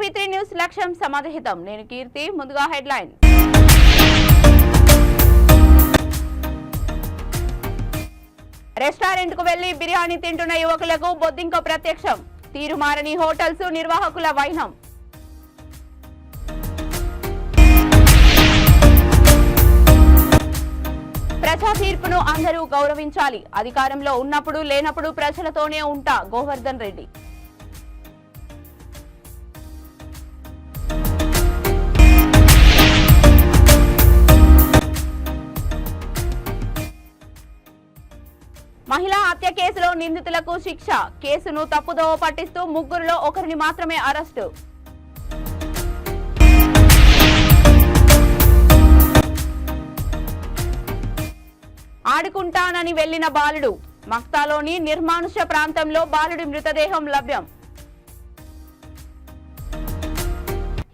V3 news లక్ష్యం సమాధిహితం. నేను కీర్తి. ముందుగా హెడ్లైన్. రెస్టారెంట్ కు వెళ్లి బిర్యానీ తింటున్న యువకులకు బొద్దింక ప్రత్యక్షం. తీరుమారని హోటల్స్ నిర్వాహకుల వైనం. ప్రజా తీర్పును అందరూ గౌరవించాలి. అధికారంలో ఉన్నప్పుడు లేనప్పుడు ప్రజలతోనే ఉంటా గోవర్ధన్ రెడ్డి. మహిళా హత్య కేసులో నిందితులకు శిక్ష. కేసును తప్పుదోవ పట్టిస్తూ ముగ్గురులో ఒకరిని మాత్రమే అరెస్టు. ఆడుకుంటానని వెళ్లిన బాలుడు. మక్తాలోని నిర్మానుష్య ప్రాంతంలో బాలుడి మృతదేహం లభ్యం.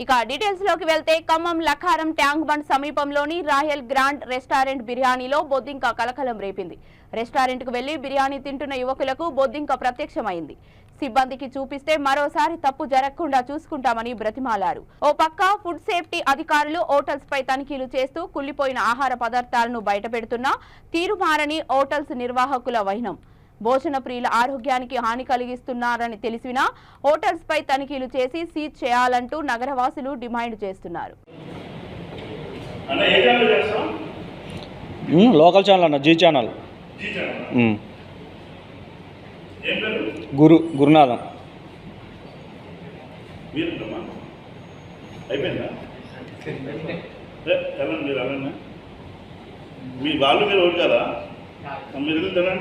ఇక డీటెయిల్స్ లోకి వెళ్తే ఖమ్మం లఖారం ట్యాంక్ బండ్ సమీపంలోని రాయల్ గ్రాండ్ రెస్టారెంట్ బిర్యానీలో బొద్దింక కలకలం రేపింది. రెస్టారెంట్ కు వెళ్లి బిర్యానీ తింటున్న యువకులకు బొద్దింక ప్రత్యక్షమైంది. సిబ్బందికి చూపిస్తే మరోసారి తప్పు జరగకుండా చూసుకుంటామని బ్రతిమాలారు. ఓ పక్క ఫుడ్ సేఫ్టీ అధికారులు హోటల్స్ పై తనిఖీలు చేస్తూ కుళ్లిపోయిన ఆహార పదార్థాలను బయటపెడుతున్నా తీరుమారని హోటల్స్ నిర్వాహకుల వైనం. భోజన ప్రియుల ఆరోగ్యానికి హాని కలిగిస్తున్నారని తెలిసినా హోటల్స్ పై తనిఖీలు చేసి సీజ్ చేయాలంటూ నగరవాసులు డిమాండ్ చేస్తున్నారు. లోకల్ ఛానల్ అన్న, జీ ఛానల్. గురునాథం. మీ వాళ్ళు మీరు ఒకటి కదా, మీరు వెళ్ళి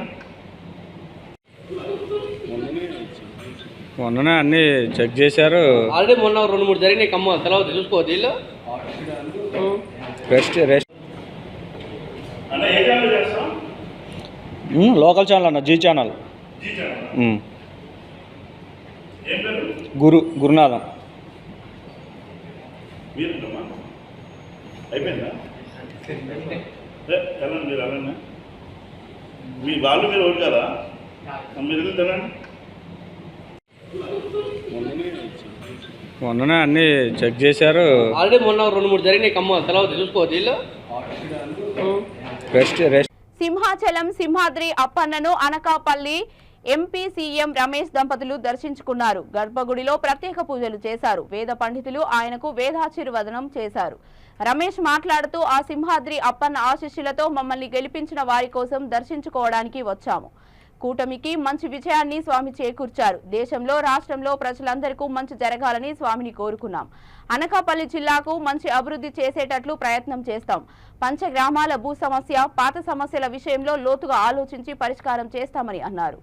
మొన్ననే అన్ని చెక్ చేశారు. ఆల్రెడీ మొన్న 2-3 జరిగినాయి. ఖమ్మం తర్వాత చూసుకోవద్దు వీళ్ళు. లోకల్ ఛానల్ అన్న, జీ ఛానల్. గురునాథం. అయిపోయిందా? వెళ్ళండి మీరు వెళ్ళండి. మీ వాళ్ళు మీరు ఒకటి కదా, మీరు వెళ్ళి తినండి. మొన్ననే అన్ని చెక్ చేశారు. ఆల్రెడీ మొన్న 2-3 జరిగినాయి. ఖమ్మం తర్వాత చూసుకోవద్దు వీళ్ళు. సింహాచలం సింహాద్రి అప్పన్నను అనకాపల్లి ఎంపీ సీఎం రమేష్ దంపతులు దర్శించుకున్నారు. గర్భగుడిలో ప్రత్యేక పూజలు చేశారు. వేద పండితులు ఆయనకు వేదాశీర్వదనం చేశారు. రమేష్ మాట్లాడుతూ ఆ సింహాద్రి అప్పన్న ఆశీస్సులతో మమ్మల్ని గెలిపించిన వారి కోసం దర్శించుకోవడానికి వచ్చాము. కూటమికి మంచి విజయాన్ని స్వామి చేకూర్చారు. దేశంలో రాష్ట్రంలో ప్రజలందరికీ మంచి జరగాలని స్వామిని కోరుకున్నాం. అనకాపల్లి జిల్లాకు మంచి అభివృద్ధి చేసేటట్లు ప్రయత్నం చేస్తాం. పంచగ్రామాల భూ సమస్య, పాత సమస్యల విషయంలో లోతుగా ఆలోచించి పరిష్కారం చేస్తామని అన్నారు.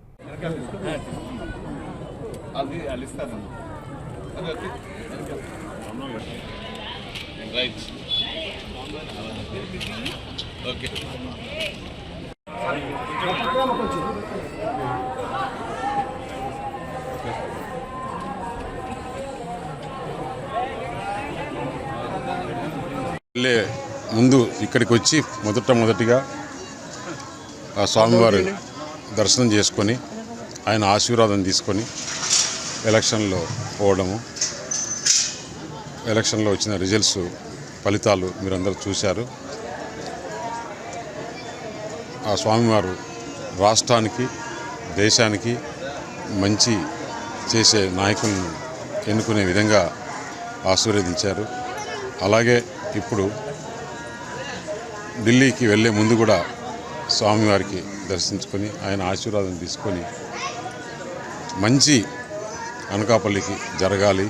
ముందు ఇక్కడికి వచ్చి మొదటిగా ఆ స్వామివారి దర్శనం చేసుకొని ఆయన ఆశీర్వాదం తీసుకొని ఎలక్షన్లో పోవడము, ఎలక్షన్లో వచ్చిన రిజల్ట్స్ ఫలితాలు మీరందరూ చూశారు. ఆ స్వామివారు రాష్ట్రానికి దేశానికి మంచి చేసే నాయకులను ఎన్నుకునే విధంగా ఆశీర్వదించారు. అలాగే ఇప్పుడు ఢిల్లీకి వెళ్ళే ముందు కూడా స్వామివారికి దర్శించుకొని ఆయన ఆశీర్వాదం తీసుకొని మంచి అనకాపల్లికి జరగాలి,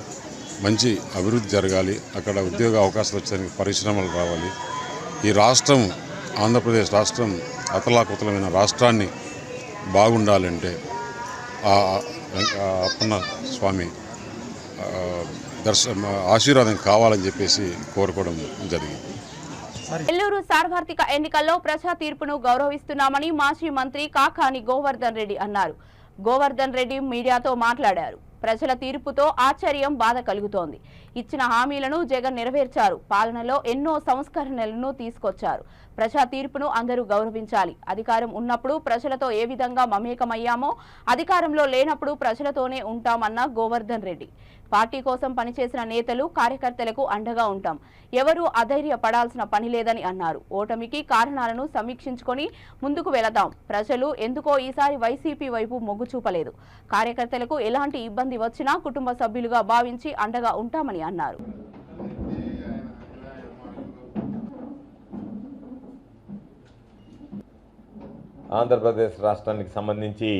మంచి అభివృద్ధి జరగాలి, అక్కడ ఉద్యోగ అవకాశాలు వచ్చేందుకు పరిశ్రమలు రావాలి. ఈ రాష్ట్రం ఆంధ్రప్రదేశ్ రాష్ట్రం అతలాకుతలమైన రాష్ట్రాన్ని బాగుండాలంటే అప్పన్న స్వామి ఆశీర్వాదం కావాలని చెప్పేసి కోరుకోవడం జరిగింది. నెల్లూరు సార్వత్రిక ఎన్నికల్లో ప్రజా తీర్పును గౌరవిస్తున్నామని మాజీ మంత్రి కాకాని గోవర్ధన్ రెడ్డి అన్నారు. గోవర్ధన్ రెడ్డి మీడియాతో మాట్లాడారు. ప్రజల తీర్పుతో ఆశ్చర్యం, బాధ కలుగుతోంది. ఇచ్చిన హామీలను జగన్ నెరవేర్చారు. పాలనలో ఎన్నో సంస్కరణలను తీసుకొచ్చారు. ప్రజా తీర్పును అందరూ గౌరవించాలి. అధికారం ఉన్నప్పుడు ప్రజలతో ఏ విధంగా మమేకమయ్యామో అధికారంలో లేనప్పుడు ప్రజలతోనే ఉంటామన్న గోవర్ధన్ రెడ్డి. పార్టీ కోసం పనిచేసిన నేతలు కార్యకర్తలకు అండగా ఉంటాం. ఎవరూ అధైర్యపడాల్సిన పని లేదని అన్నారు. ఓటమికి కారణాలను సమీక్షించుకొని ముందుకు వెళదాం. ప్రజలు ఎందుకో ఈసారి వైసీపీ వైపు మొగ్గు చూపలేదు. కార్యకర్తలకు ఎలాంటి ఇబ్బంది వచ్చినా కుటుంబ సభ్యులుగా భావించి అండగా ఉంటామని అన్నారు. ఆంధ్రప్రదేశ్ రాష్ట్రానికి సంబంధించి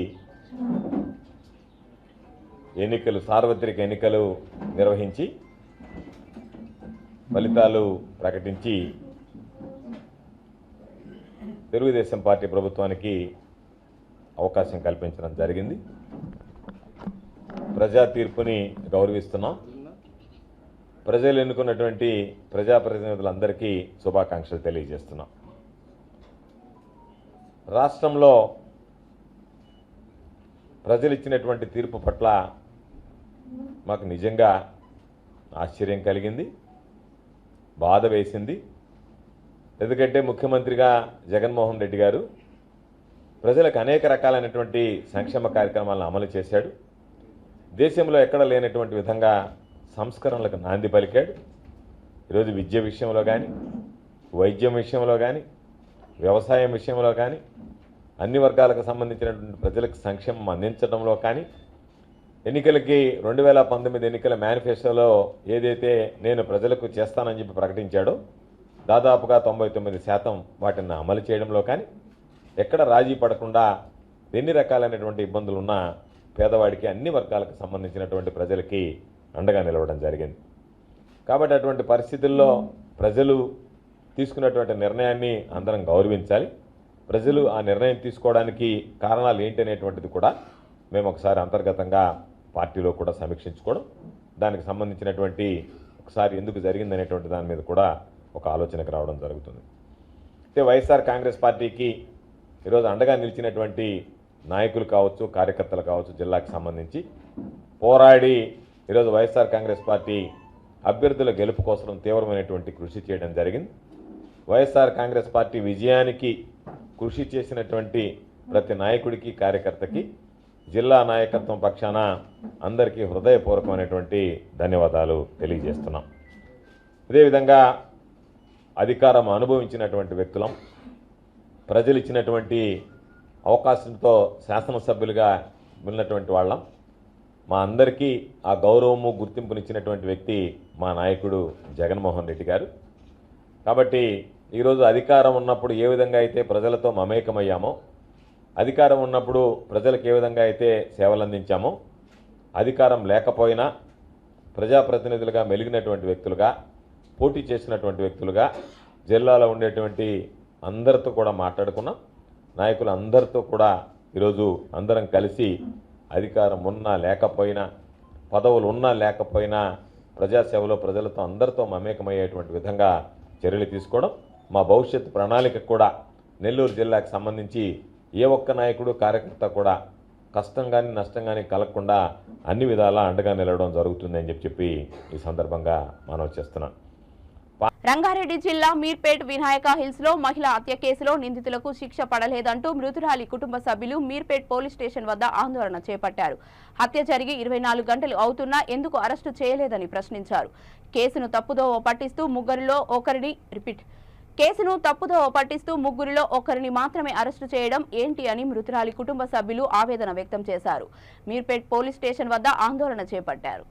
సార్వత్రిక ఎన్నికలు నిర్వహించి ఫలితాలు ప్రకటించి తెలుగుదేశం పార్టీ ప్రభుత్వానికి అవకాశం కల్పించడం జరిగింది. ప్రజా తీర్పుని గౌరవిస్తున్నాం. ప్రజలు ఎన్నుకున్నటువంటి ప్రజాప్రతినిధులందరికీ శుభాకాంక్షలు తెలియజేస్తున్నాం. రాష్ట్రంలో ప్రజలు ఇచ్చినటువంటి తీర్పు పట్ల మాకు నిజంగా ఆశ్చర్యం కలిగింది, బాధ వేసింది. ఎందుకంటే ముఖ్యమంత్రిగా జగన్మోహన్ రెడ్డి గారు ప్రజలకు అనేక రకాలైనటువంటి సంక్షేమ కార్యక్రమాలను అమలు చేశాడు. దేశంలో ఎక్కడ లేనటువంటి విధంగా సంస్కరణలకు నాంది పలికాడు. ఈరోజు విద్య విషయంలో కానీ, వైద్యం విషయంలో కానీ, వ్యవసాయం విషయంలో కానీ, అన్ని వర్గాలకు సంబంధించినటువంటి ప్రజలకు సంక్షేమం అందించడంలో కానీ, ఎన్నికలకి 2019 ఎన్నికల మేనిఫెస్టోలో ఏదైతే నేను ప్రజలకు చేస్తానని చెప్పి ప్రకటించాడో దాదాపుగా 99% వాటిని అమలు చేయడంలో కానీ, ఎక్కడ రాజీ పడకుండా ఎన్ని రకాలైనటువంటి ఇబ్బందులు ఉన్నా పేదవాడికి అన్ని వర్గాలకు సంబంధించినటువంటి ప్రజలకి అండగా నిలవడం జరిగింది. కాబట్టి అటువంటి పరిస్థితుల్లో ప్రజలు తీసుకున్నటువంటి నిర్ణయాన్ని అందరం గౌరవించాలి. ప్రజలు ఆ నిర్ణయం తీసుకోవడానికి కారణాలు ఏంటి అనేటువంటిది కూడా మేము ఒకసారి అంతర్గతంగా పార్టీలో కూడా సమీక్షించుకోవడం, దానికి సంబంధించినటువంటి ఒకసారి ఎందుకు జరిగిందనేటువంటి దాని మీద కూడా ఒక ఆలోచనకు రావడం జరుగుతుంది. అయితే వైఎస్ఆర్ కాంగ్రెస్ పార్టీకి ఈరోజు అండగా నిలిచినటువంటి నాయకులు కావచ్చు, కార్యకర్తలు కావచ్చు, జిల్లాకు సంబంధించి పోరాడి ఈరోజు వైఎస్ఆర్ కాంగ్రెస్ పార్టీ అభ్యర్థుల గెలుపు కోసం తీవ్రమైనటువంటి కృషి చేయడం జరిగింది. వైఎస్ఆర్ కాంగ్రెస్ పార్టీ విజయానికి కృషి చేసినటువంటి ప్రతి నాయకుడికి, కార్యకర్తకి జిల్లా నాయకత్వం పక్షాన అందరికీ హృదయపూర్వకమైనటువంటి ధన్యవాదాలు తెలియజేస్తున్నాం. అదేవిధంగా అధికారం అనుభవించినటువంటి వ్యక్తులం, ప్రజలు ఇచ్చినటువంటి అవకాశంతో శాసనసభ్యులుగా ఉన్నటువంటి వాళ్ళం. మా అందరికీ ఆ గౌరవము, గుర్తింపునిచ్చినటువంటి వ్యక్తి మా నాయకుడు జగన్మోహన్ రెడ్డి గారు. కాబట్టి ఈరోజు అధికారం ఉన్నప్పుడు ఏ విధంగా అయితే ప్రజలతో మమేకమయ్యామో, అధికారం ఉన్నప్పుడు ప్రజలకు ఏ విధంగా అయితే సేవలు అందించామో, అధికారం లేకపోయినా ప్రజాప్రతినిధులుగా మెలిగినటువంటి వ్యక్తులుగా, పోటీ చేసినటువంటి వ్యక్తులుగా జిల్లాలో ఉండేటువంటి అందరితో కూడా మాట్లాడుకున్నాం. నాయకులు అందరితో కూడా ఈరోజు అందరం కలిసి అధికారం ఉన్నా లేకపోయినా, పదవులు ఉన్నా లేకపోయినా ప్రజాసేవలో ప్రజలతో అందరితో మమేకమయ్యేటువంటి విధంగా చర్యలు తీసుకోవడం, మా భవిష్యత్తు ప్రణాళిక కూడా నెల్లూరు జిల్లాకు సంబంధించి ఏ ఒక్క నాయకుడు, కార్యకర్త కూడా కష్టం కానీ నష్టం కానీ కలగకుండా అన్ని విధాలా అండగా నిలవడం జరుగుతుందని చెప్పి ఈ సందర్భంగా మనవి చేస్తున్నాను. రంగారెడ్డి జిల్లా మీర్పేట్ వినాయక హిల్స్ లో మహిళ హత్య కేసులో నిందితులకు శిక్ష పడలేదంటూ మృతురాలి కుటుంబ సభ్యులు మీర్పేట్ పోలీస్ స్టేషన్ వద్ద ఆందోళన చేపట్టారు. హత్య జరిగి 24 గంటలు అవుతున్నా ఎందుకు అరెస్టు చేయలేదని ప్రశ్నించారు. కేసును తప్పుదోవ పట్టిస్తూ ముగ్గురిలో ఒకరిని మాత్రమే అరెస్టు చేయడం ఏంటి అని మృతురాలి కుటుంబ సభ్యులు ఆవేదన వ్యక్తం చేశారు. మీర్పేట్ పోలీస్ స్టేషన్ వద్ద ఆందోళన చేపట్టారు.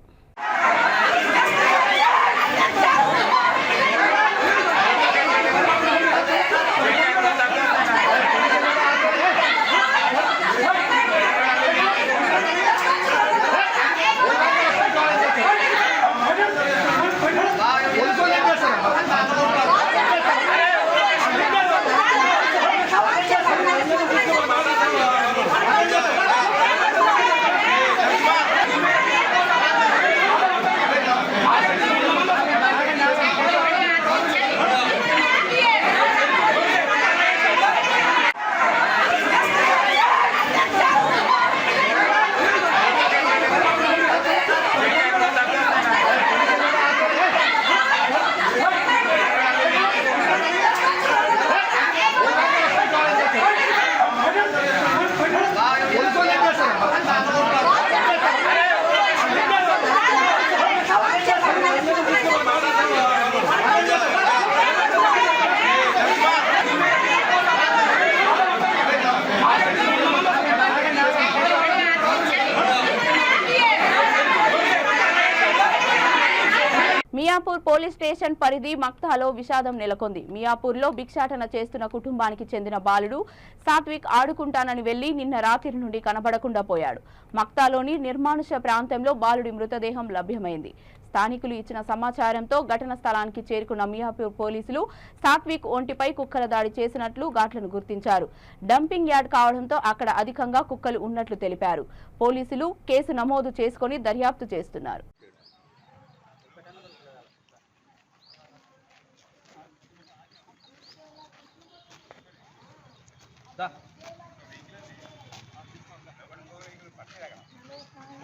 మియాపూర్ పోలీస్ స్టేషన్ పరిధి మక్తాలో విషాదం నెలకొంది. మియాపూర్లో భిక్షాటన చేస్తున్న కుటుంబానికి చెందిన బాలుడు సాత్విక్ ఆడుకుంటానని వెళ్లి నిన్న రాత్రి నుండి కనబడకుండా పోయాడు. మక్తాలోని నిర్మానుష ప్రాంతంలో బాలుడి మృతదేహం లభ్యమైంది. స్థానికులు ఇచ్చిన సమాచారంతో ఘటన స్థలానికి చేరుకున్న మియాపూర్ పోలీసులు సాత్విక్ ఒంటిపై కుక్కల దాడి చేసినట్లు ఘాట్లను గుర్తించారు. డంపింగ్ యార్డ్ కావడంతో అక్కడ అధికంగా కుక్కలు ఉన్నట్లు తెలిపారు. పోలీసులు కేసు నమోదు చేసుకుని దర్యాప్తు చేస్తున్నారు.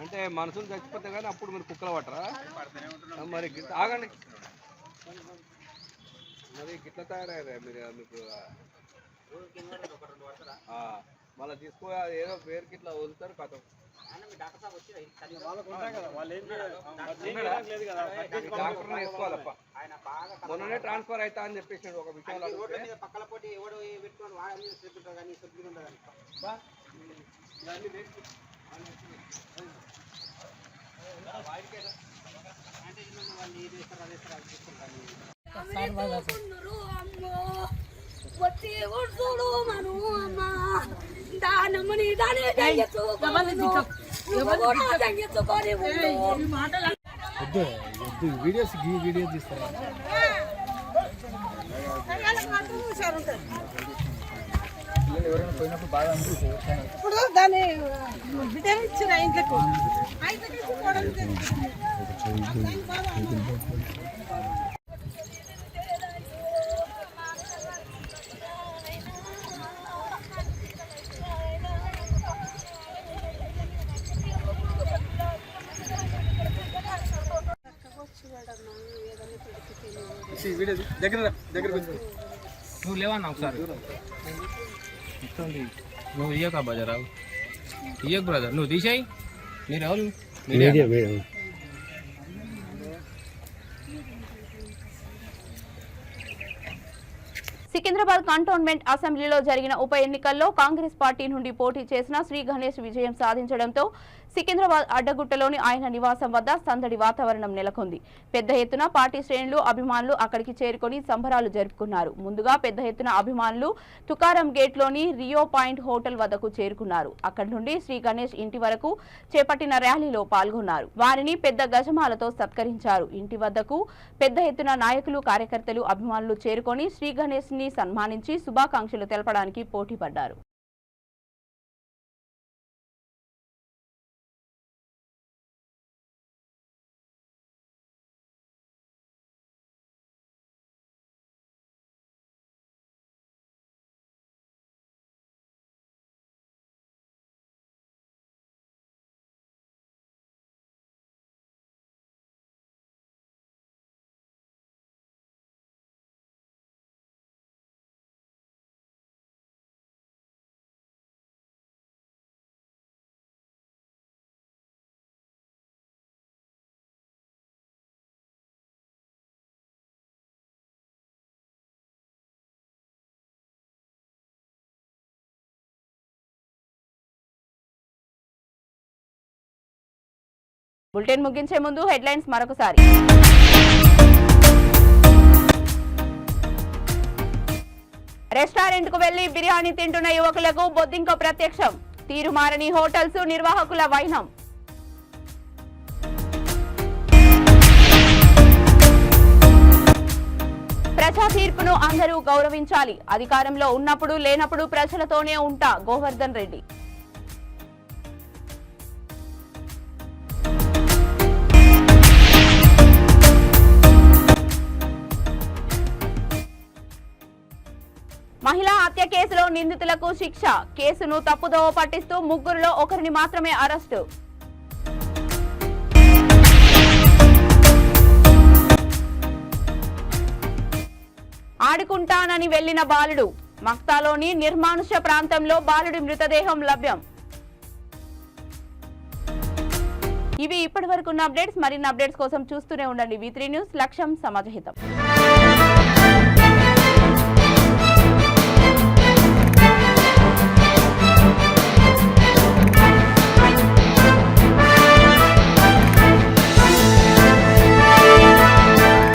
అంటే మనసులు చచ్చిపోతే కానీ అప్పుడు మీరు కుక్కలు పట్టరా? మరి ఆగండి, మరి గిట్ల తయారయ్యారా మీరు? మీకు మళ్ళీ తీసుకో ఏదో పేరుకి ఇట్లా వదులుతారు కథ. డాక్టర్ వేసుకోవాలప్ప. మొన్ననే ట్రాన్స్ఫర్ అవుతా అని చెప్పేసి ఒక విషయాలు వీడియోస్ తీస్తారా? ఎవరైనా పోయినప్పుడు బాగా అనిపిస్తుంది. ఇప్పుడు దాన్ని బిడ్డలు ఇచ్చిన ఇంట్లోకి దగ్గర నువ్వు లేవన్నా ఒకసారి నువ్వు ఇయ్యక బజారావు ఇయ్యకు బ్రదర్, నువ్వు తీసేయి. మీరు ఎవరు? సికింద్రాబాద్ కంటోన్మెంట్ అసెంబ్లీలో జరిగిన ఉప ఎన్నికల్లో కాంగ్రెస్ పార్టీ నుండి పోటీ చేసిన శ్రీ గణేష్ విజయం సాధించడంతో సికింద్రాబాద్ అడ్డగుట్టలోని ఆయన నివాసం వద్ద సందడి వాతావరణం నెలకొంది. పెద్ద ఎత్తున పార్టీ శ్రేణులు, అభిమానులు అక్కడికి చేరుకొని సంబరాలు జరుపుకున్నారు. ముందుగా పెద్ద ఎత్తున అభిమానులు తుకారం గేట్లోని రియో పాయింట్ హోటల్ వద్దకు చేరుకున్నారు. అక్కడి నుండి శ్రీ గణేష్ ఇంటి వరకు చేపట్టిన ర్యాలీలో పాల్గొన్నారు. వారిని పెద్ద గజమాలతో సత్కరించారు. ఇంటి వద్దకు పెద్ద ఎత్తున నాయకులు, కార్యకర్తలు, అభిమానులు చేరుకొని శ్రీ గణేష్ ని సన్మానించి శుభాకాంక్షలు తెలపడానికి పోటీ పడ్డారు. బులెటిన్ ముగించే ముందు హెడ్లైన్స్ మరొకసారి. రెస్టారెంట్ కు వెళ్లి బిర్యానీ తింటున్న యువకులకు బొద్దింక ప్రత్యక్షం. తీరుమారని హోటల్స్ నిర్వాహకుల వైనం. ప్రజా తీర్పును అందరూ గౌరవించాలి. అధికారంలో ఉన్నప్పుడు లేనప్పుడు ప్రజలతోనే ఉంటా గోవర్ధన్ రెడ్డి. మహిళా హత్య కేసులో నిందితులకు శిక్ష. కేసును తప్పుదోవ పట్టిస్తూ ముగ్గురులో ఒకరిని మాత్రమే అరెస్టు. ఆడుకుంటానని వెళ్లిన బాలుడు. మక్తాలోని నిర్మానుష ప్రాంతంలో బాలుడి మృతదేహం లభ్యం. ఇవి ఇప్పటివరకున్న అప్డేట్స్. మరిన్ని అప్డేట్స్ కోసం చూస్తూనే ఉండండి V3 న్యూస్. లక్ష్యం సమాజహితం.